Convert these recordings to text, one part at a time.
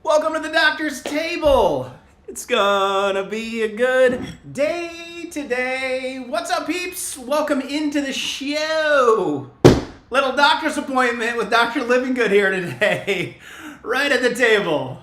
Welcome to the doctor's table. It's gonna be a good day today. What's up, peeps? Welcome into the show. Little doctor's appointment with Dr. Livinggood here today, right at the table.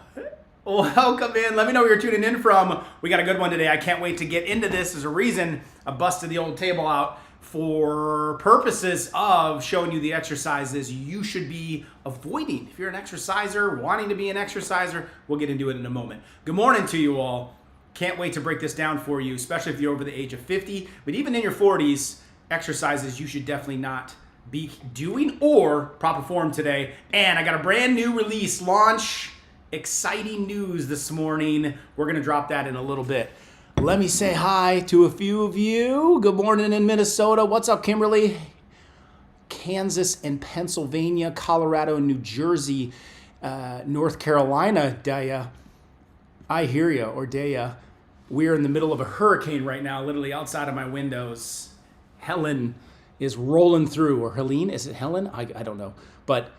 Welcome in. Let me know where you're tuning in from. We got a good one today. I can't wait to get into this. There's a reason I busted the old table out for purposes of showing you the exercises you should be avoiding. If you're an exerciser, wanting to be an exerciser, we'll get into it in a moment. Good morning to you all. Can't wait to break this down for you, especially if you're over the age of 50. But even in your 40s, exercises you should definitely not be doing or proper form today. And I got a brand new release launch. Exciting news this morning. We're going to drop that in a little bit. Let me say hi to a few of you. Good morning in Minnesota. What's up, Kimberly? Kansas and Pennsylvania, Colorado and New Jersey, North Carolina, Daya. I hear you, or Daya. We're in the middle of a hurricane right now, literally outside of my windows. Helen is rolling through, or Helene, is it Helen? I don't know, but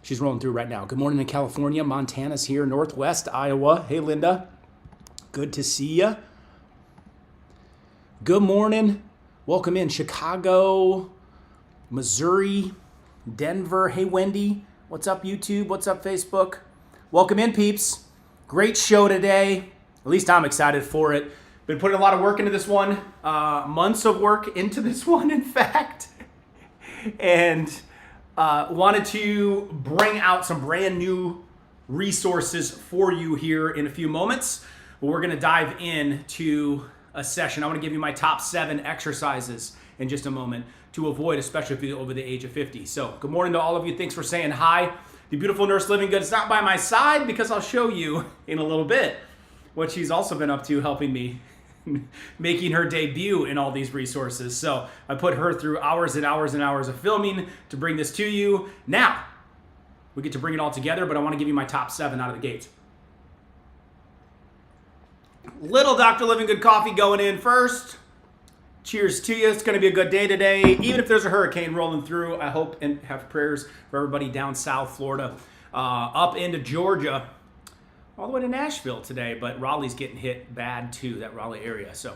she's rolling through right now. Good morning in California. Montana's here, Northwest Iowa. Hey, Linda. Good to see you. Good morning. Welcome in Chicago, Missouri, Denver. Hey, Wendy. What's up, YouTube? What's up, Facebook? Welcome in, peeps. Great show today. At least I'm excited for it. Been putting a lot of work into this one. Months of work into this one, in fact. And wanted to bring out some brand new resources for you here in a few moments. But we're going to dive into a session. I want to give you my top 7 exercises in just a moment to avoid, especially if you're over the age of 50. So good morning to all of you. Thanks for saying hi. The beautiful Nurse Livinggood is not by my side because I'll show you in a little bit what she's also been up to, helping me making her debut in all these resources. So I put her through hours and hours and hours of filming to bring this to you. Now we get to bring it all together, but I want to give you my top 7 out of the gates. Little Dr. Livinggood coffee going in first. Cheers to you. It's going to be a good day today. Even if there's a hurricane rolling through, I hope and have prayers for everybody down south Florida, up into Georgia, all the way to Nashville today. But Raleigh's getting hit bad too, that Raleigh area. So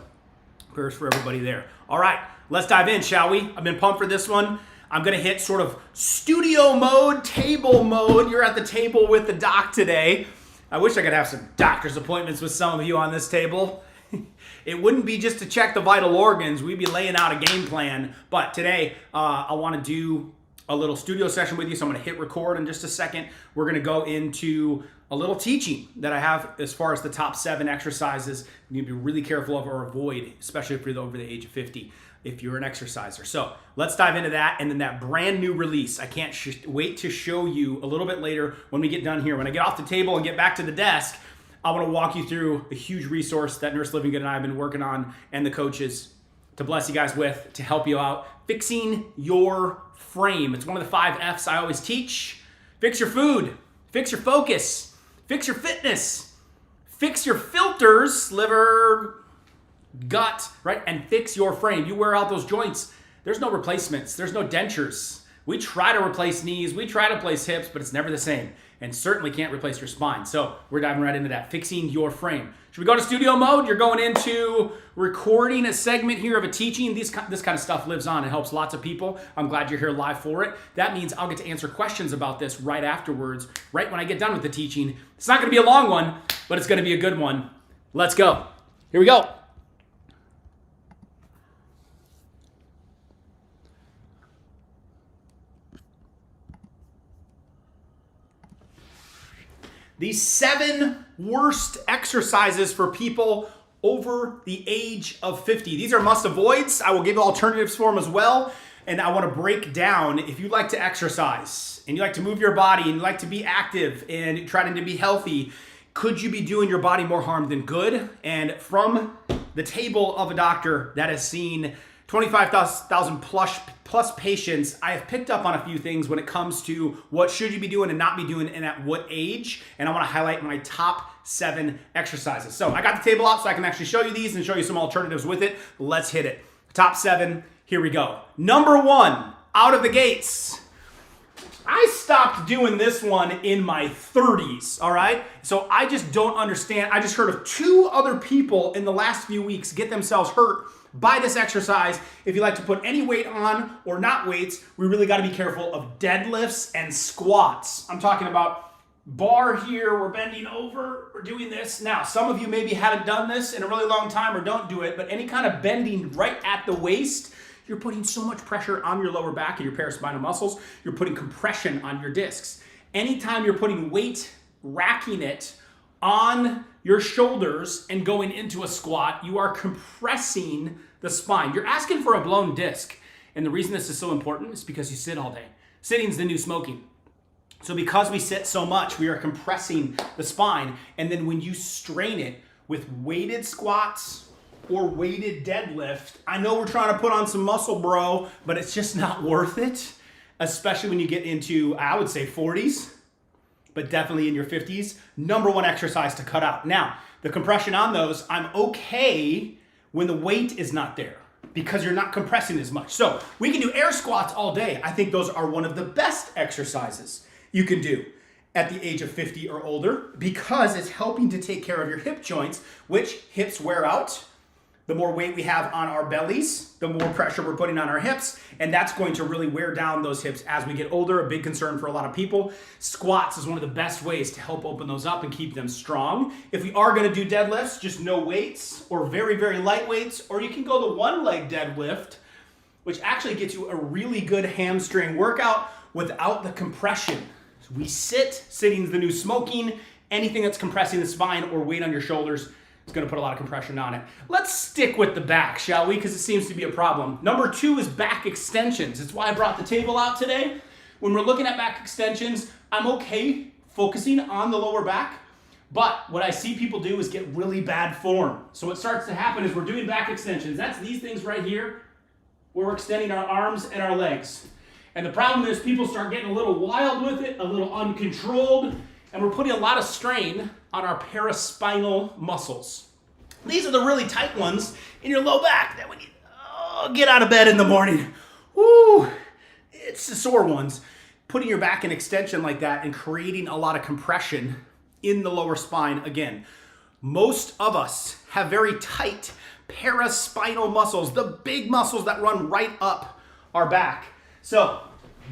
prayers for everybody there. All right, let's dive in, shall we? I've been pumped for this one. I'm going to hit sort of studio mode, table mode. You're at the table with the doc today. I wish I could have some doctor's appointments with some of you on this table. It wouldn't be just to check the vital organs. We'd be laying out a game plan. But today, I want to do a little studio session with you. So I'm going to hit record in just a second. We're going to go into a little teaching that I have as far as the top 7 exercises you need to be really careful of or avoid, especially if you're over the age of 50, if you're an exerciser. So let's dive into that, and then that brand new release. I can't wait to show you a little bit later when we get done here. When I get off the table and get back to the desk, I want to walk you through a huge resource that Nurse Livinggood and I have been working on, and the coaches, to bless you guys with, to help you out. Fixing your frame. It's one of the 5 F's I always teach. Fix your food. Fix your focus. Fix your fitness. Fix your filters, liver, gut, right? And fix your frame. You wear out those joints. There's no replacements. There's no dentures. We try to replace knees. We try to replace hips, but it's never the same. And certainly can't replace your spine. So we're diving right into that. Fixing your frame. Should we go to studio mode? You're going into recording a segment here of a teaching. This kind of stuff lives on. It helps lots of people. I'm glad you're here live for it. That means I'll get to answer questions about this right afterwards, right when I get done with the teaching. It's not going to be a long one, but it's going to be a good one. Let's go. Here we go. These 7 worst exercises for people over the age of 50. These are must avoids. I will give alternatives for them as well. And I want to break down, if you like to exercise and you like to move your body and you like to be active and trying to be healthy, could you be doing your body more harm than good? And from the table of a doctor that has seen 25,000 plus patients, I have picked up on a few things when it comes to what should you be doing and not be doing and at what age. And I want to highlight my top 7 exercises. So I got the table out so I can actually show you these and show you some alternatives with it. Let's hit it. Top 7, here we go. Number 1, out of the gates, I stopped doing this one in my 30s, all right? So I just don't understand. I just heard of 2 other people in the last few weeks get themselves hurt by this exercise. If you like to put any weight on or not weights, we really got to be careful of deadlifts and squats. I'm talking about bar here, we're bending over, we're doing this. Now, some of you maybe haven't done this in a really long time or don't do it, but any kind of bending right at the waist, you're putting so much pressure on your lower back and your paraspinal muscles. You're putting compression on your discs. Anytime you're putting weight, racking it on your shoulders and going into a squat, you are compressing the spine. You're asking for a blown disc. And the reason this is so important is because you sit all day. Sitting's the new smoking. So because we sit so much, we are compressing the spine. And then when you strain it with weighted squats or weighted deadlift, I know we're trying to put on some muscle, bro, but it's just not worth it, especially when you get into, I would say 40s, but definitely in your 50s. Number 1 exercise to cut out. Now, the compression on those, I'm okay when the weight is not there because you're not compressing as much. So we can do air squats all day. I think those are one of the best exercises you can do at the age of 50 or older because it's helping to take care of your hip joints, which hips wear out. The more weight we have on our bellies, the more pressure we're putting on our hips, and that's going to really wear down those hips as we get older, a big concern for a lot of people. Squats is one of the best ways to help open those up and keep them strong. If we are gonna do deadlifts, just no weights or very, very light weights, or you can go the 1-leg deadlift, which actually gets you a really good hamstring workout without the compression. So we sit, sitting's the new smoking, anything that's compressing the spine or weight on your shoulders, it's going to put a lot of compression on it. Let's stick with the back, shall we? Because it seems to be a problem. Number 2 is back extensions. It's why I brought the table out today. When we're looking at back extensions, I'm okay focusing on the lower back, but what I see people do is get really bad form. So what starts to happen is we're doing back extensions. That's these things right here, where we're extending our arms and our legs. And the problem is people start getting a little wild with it, a little uncontrolled, and we're putting a lot of strain on our paraspinal muscles. These are the really tight ones in your low back that when you get out of bed in the morning, whoo, it's the sore ones. Putting your back in extension like that and creating a lot of compression in the lower spine. Again, most of us have very tight paraspinal muscles, the big muscles that run right up our back. So,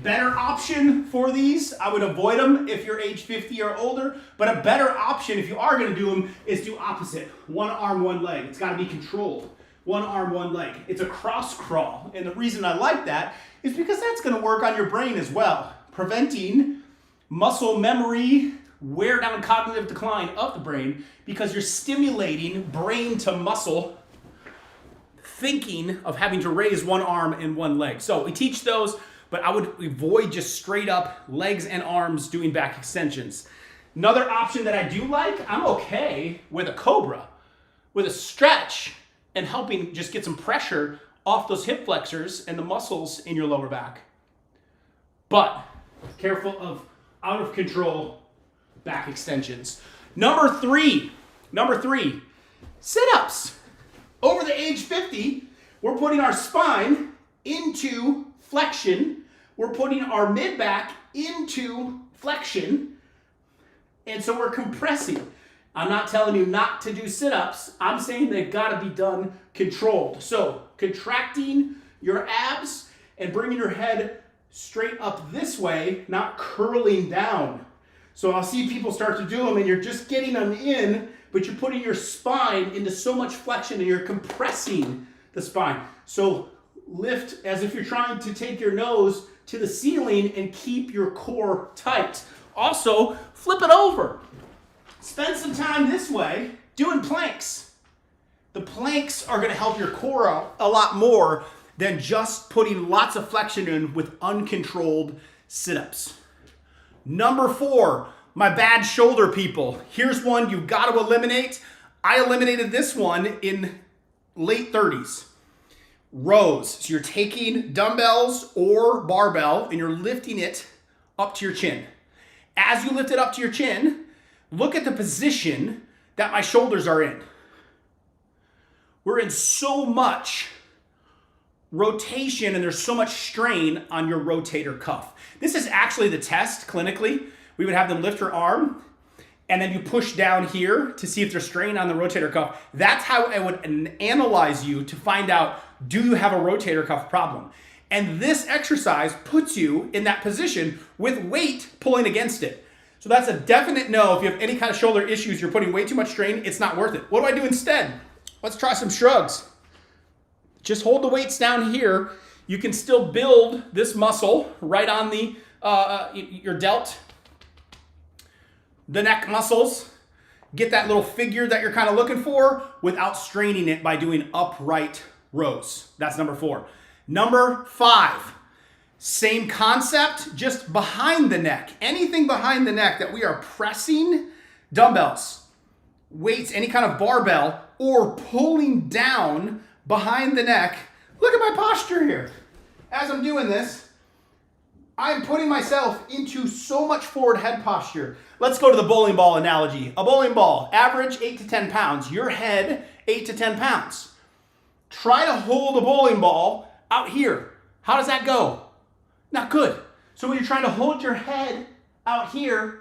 better option for these, I would avoid them if you're age 50 or older, but a better option if you are going to do them is do opposite. 1 arm, 1 leg. It's got to be controlled. 1 arm, 1 leg. It's a cross crawl, and the reason I like that is because that's going to work on your brain as well, preventing muscle memory, wear down cognitive decline of the brain because you're stimulating brain to muscle thinking of having to raise 1 arm and 1 leg. So we teach those, but I would avoid just straight up legs and arms doing back extensions. Another option that I do like, I'm okay with a cobra, with a stretch and helping just get some pressure off those hip flexors and the muscles in your lower back. But careful of out of control back extensions. Number three, sit-ups. Over the age 50, we're putting our spine into flexion. We're putting our mid-back into flexion. And so we're compressing. I'm not telling you not to do sit-ups. I'm saying they've got to be done controlled. So contracting your abs and bringing your head straight up this way, not curling down. So I'll see people start to do them and you're just getting them in, but you're putting your spine into so much flexion and you're compressing the spine. So lift as if you're trying to take your nose to the ceiling and keep your core tight. Also, flip it over. Spend some time this way doing planks. The planks are going to help your core out a lot more than just putting lots of flexion in with uncontrolled sit-ups. Number 4, my bad shoulder people. Here's one you've got to eliminate. I eliminated this one in late 30s. Rows. So you're taking dumbbells or barbell and you're lifting it up to your chin. As you lift it up to your chin, look at the position that my shoulders are in. We're in so much rotation and there's so much strain on your rotator cuff. This is actually the test clinically. We would have them lift her arm and then you push down here to see if there's strain on the rotator cuff. That's how I would analyze you to find out, do you have a rotator cuff problem? And this exercise puts you in that position with weight pulling against it. So that's a definite no. If you have any kind of shoulder issues, you're putting way too much strain, it's not worth it. What do I do instead? Let's try some shrugs. Just hold the weights down here. You can still build this muscle right on the your delt, the neck muscles. Get that little figure that you're kind of looking for without straining it by doing upright rows. That's number 4. Number 5, same concept, just behind the neck. Anything behind the neck that we are pressing, dumbbells, weights, any kind of barbell, or pulling down behind the neck. Look at my posture here. As I'm doing this, I'm putting myself into so much forward head posture. Let's go to the bowling ball analogy. A bowling ball, average 8 to 10 pounds. Your head, 8 to 10 pounds. Try to hold a bowling ball out here. How does that go? Not good. So when you're trying to hold your head out here,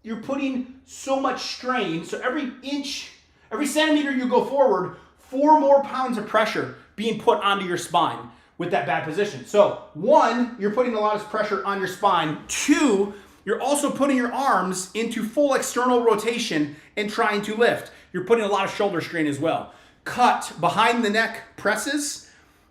you're putting so much strain. So every inch, every centimeter you go forward, 4 more pounds of pressure being put onto your spine with that bad position. So 1, you're putting a lot of pressure on your spine. 2, you're also putting your arms into full external rotation and trying to lift. You're putting a lot of shoulder strain as well. Cut behind the neck presses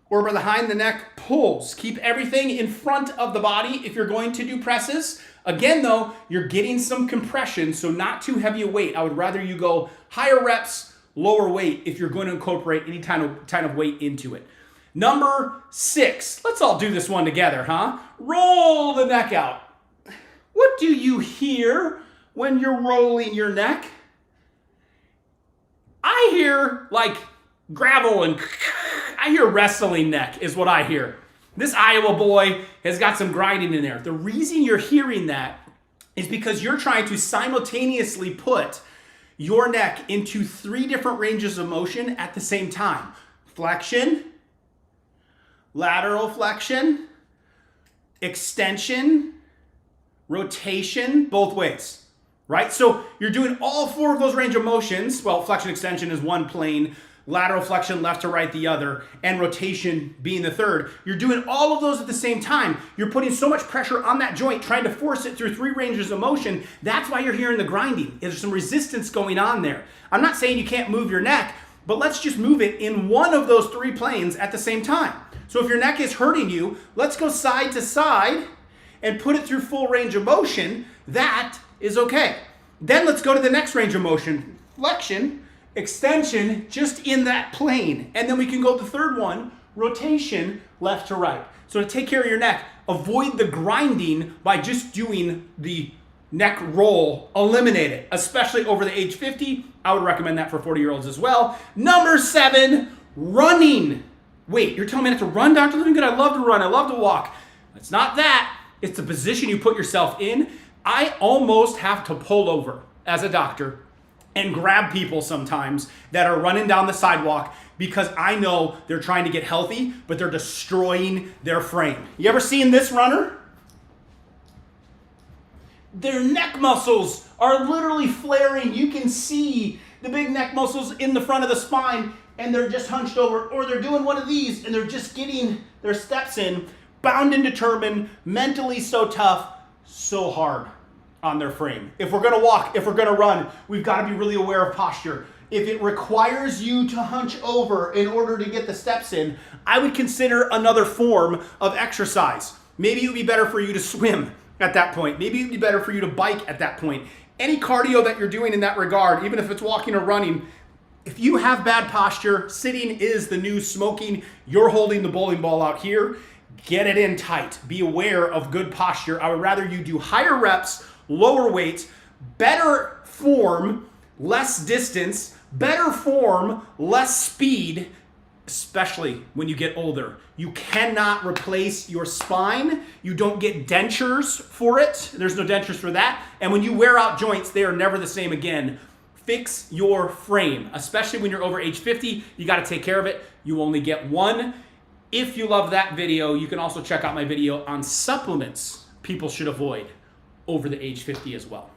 or behind the neck pulls. Keep everything in front of the body if you're going to do presses. Again though, you're getting some compression, so not too heavy a weight. I would rather you go higher reps, lower weight if you're going to incorporate any kind of weight into it. Number 6, let's all do this one together, huh? Roll the neck out. What do you hear when you're rolling your neck? I hear like gravel and I hear wrestling neck is what I hear. This Iowa boy has got some grinding in there. The reason you're hearing that is because you're trying to simultaneously put your neck into 3 different ranges of motion at the same time. Flexion, lateral flexion, extension, rotation, both ways, right? So you're doing all 4 of those range of motions. Well, flexion extension is one plane, lateral flexion left to right the other, and rotation being the third. You're doing all of those at the same time. You're putting so much pressure on that joint, trying to force it through 3 ranges of motion. That's why you're hearing the grinding. There's some resistance going on there. I'm not saying you can't move your neck, but let's just move it in one of those 3 planes at the same time. So if your neck is hurting you, let's go side to side and put it through full range of motion. That is okay. Then let's go to the next range of motion. Flexion, extension, just in that plane. And then we can go to the third one, rotation, left to right. So to take care of your neck, avoid the grinding by just doing the neck roll. Eliminate it, especially over the age 50. I would recommend that for 40-year-olds as well. Number 7, running. Wait, you're telling me I have to run, Dr. Livinggood? I love to run, I love to walk. It's not that. It's the position you put yourself in. I almost have to pull over as a doctor and grab people sometimes that are running down the sidewalk because I know they're trying to get healthy, but they're destroying their frame. You ever seen this runner? Their neck muscles are literally flaring. You can see the big neck muscles in the front of the spine, and they're just hunched over, or they're doing one of these and they're just getting their steps in, bound and determined, mentally so tough, so hard on their frame. If we're gonna walk, if we're gonna run, we've gotta be really aware of posture. If it requires you to hunch over in order to get the steps in, I would consider another form of exercise. Maybe it would be better for you to swim at that point. Maybe it would be better for you to bike at that point. Any cardio that you're doing in that regard, even if it's walking or running, if you have bad posture, sitting is the new smoking. You're holding the bowling ball out here. Get it in tight. Be aware of good posture. I would rather you do higher reps, lower weights, better form, less distance, better form, less speed, especially when you get older. You cannot replace your spine. You don't get dentures for it. There's no dentures for that. And when you wear out joints, they are never the same again. Fix your frame, especially when you're over age 50. You got to take care of it. You only get one. If you love that video, you can also check out my video on supplements people should avoid over the age 50 as well.